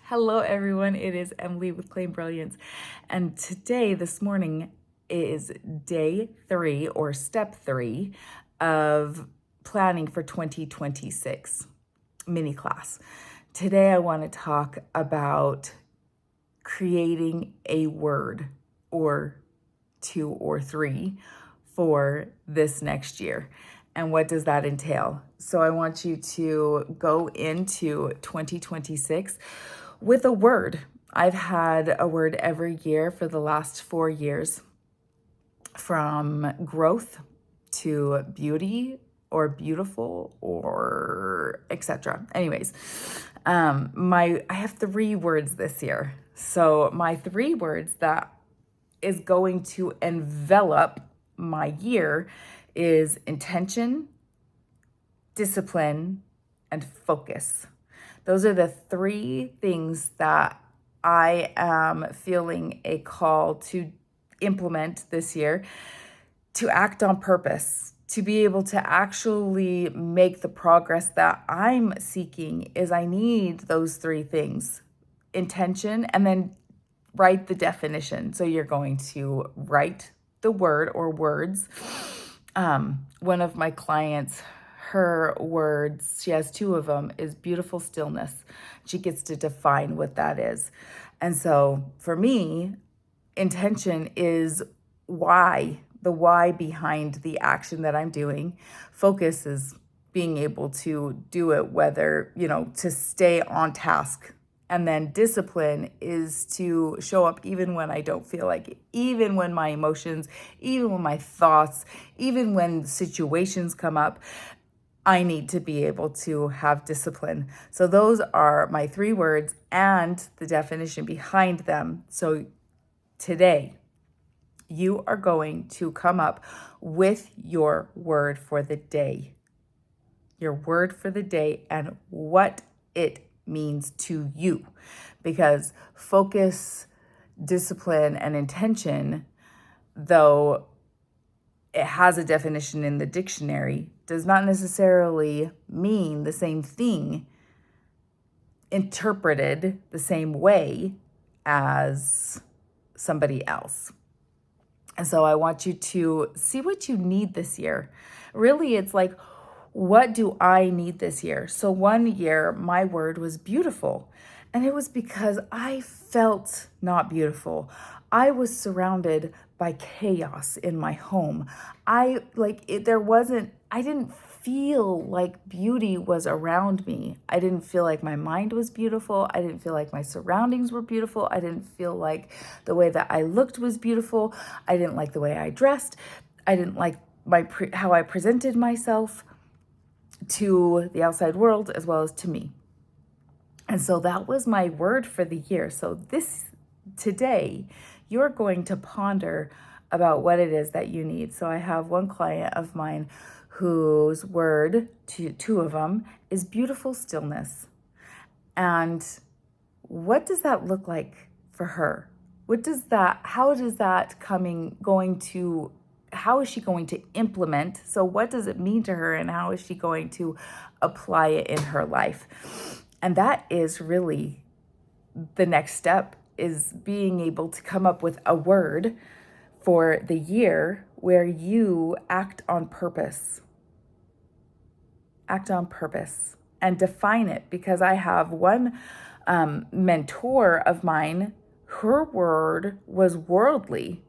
Hello, everyone. It is Emily with Claim Brilliance. And this morning, is day 3 or step 3 of planning for 2026 mini class. Today, I want to talk about creating a word or 2 or 3 for this next year. And what does that entail? So I want you to go into 2026 with a word. I've had a word every year for the last 4 years, from growth to beauty or beautiful or etc. Anyways, I have 3 words this year. So my 3 words that is going to envelop my year is intention, discipline, and focus. Those are the 3 things that I am feeling a call to implement this year, to act on purpose, to be able to actually make the progress that I'm seeking. Is I need those 3 things: intention, and then write the definition. So you're going to write the word or words. One of my clients, her words, she has 2 of them, is beautiful stillness. She gets to define what that is. And so for me, intention is the why behind the action that I'm doing. Focus is being able to do it, whether, to stay on task. And then discipline is to show up even when I don't feel like it, even when my emotions, even when my thoughts, even when situations come up. I need to be able to have discipline. So those are my 3 words and the definition behind them. So today, you are going to come up with your word for the day. Your word for the day and what it means to you. Because focus, discipline, and intention, though it has a definition in the dictionary, does not necessarily mean the same thing interpreted the same way as somebody else. And so I want you to see what you need this year. Really, it's like, what do I need this year? So one year, my word was beautiful. And it was because I felt not beautiful. I was surrounded by chaos in my home. I didn't feel like beauty was around me. I didn't feel like my mind was beautiful. I didn't feel like my surroundings were beautiful. I didn't feel like the way that I looked was beautiful. I didn't like the way I dressed. I didn't like how I presented myself to the outside world as well as to me. And so that was my word for the year. So today, you're going to ponder about what it is that you need. So I have one client of mine whose word, 2 of them, is beautiful stillness. And what does that look like for her? How is she going to implement? So what does it mean to her, and how is she going to apply it in her life? And that is really the next step, is being able to come up with a word for the year where you act on purpose. Act on purpose and define it, because I have one mentor of mine, her word was worldly.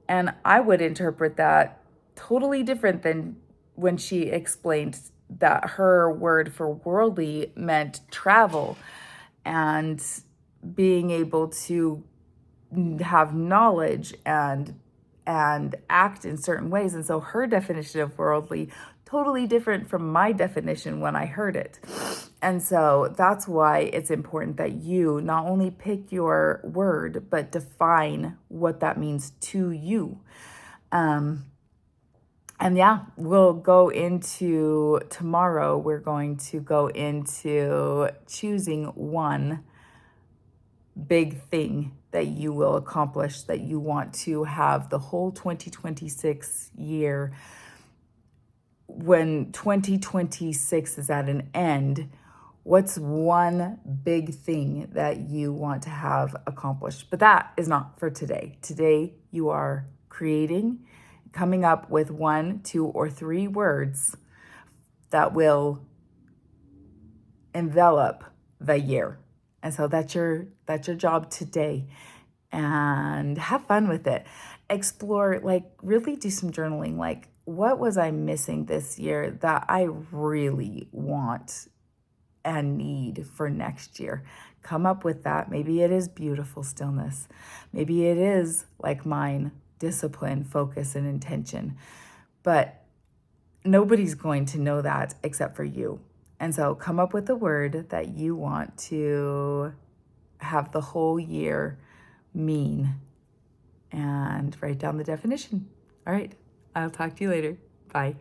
And I would interpret that totally different than when she explained that her word for worldly meant travel and being able to have knowledge and act in certain ways. And so her definition of worldly, totally different from my definition when I heard it. And so that's why it's important that you not only pick your word, but define what that means to you. We'll go into tomorrow. We're going to go into choosing one big thing that you will accomplish, that you want to have the whole 2026 year. When 2026 is at an end, What's one big thing that you want to have accomplished? But that is not for today. Today, you are creating, coming up with 1, 2, or 3 words that will envelop the year. And so that's your job today. And have fun with it. Explore, like really do some journaling. Like, what was I missing this year that I really want and need for next year? Come up with that. Maybe it is beautiful stillness. Maybe it is like mine, discipline, focus, and intention. But nobody's going to know that except for you. And so come up with a word that you want to have the whole year mean and write down the definition. All right, I'll talk to you later. Bye.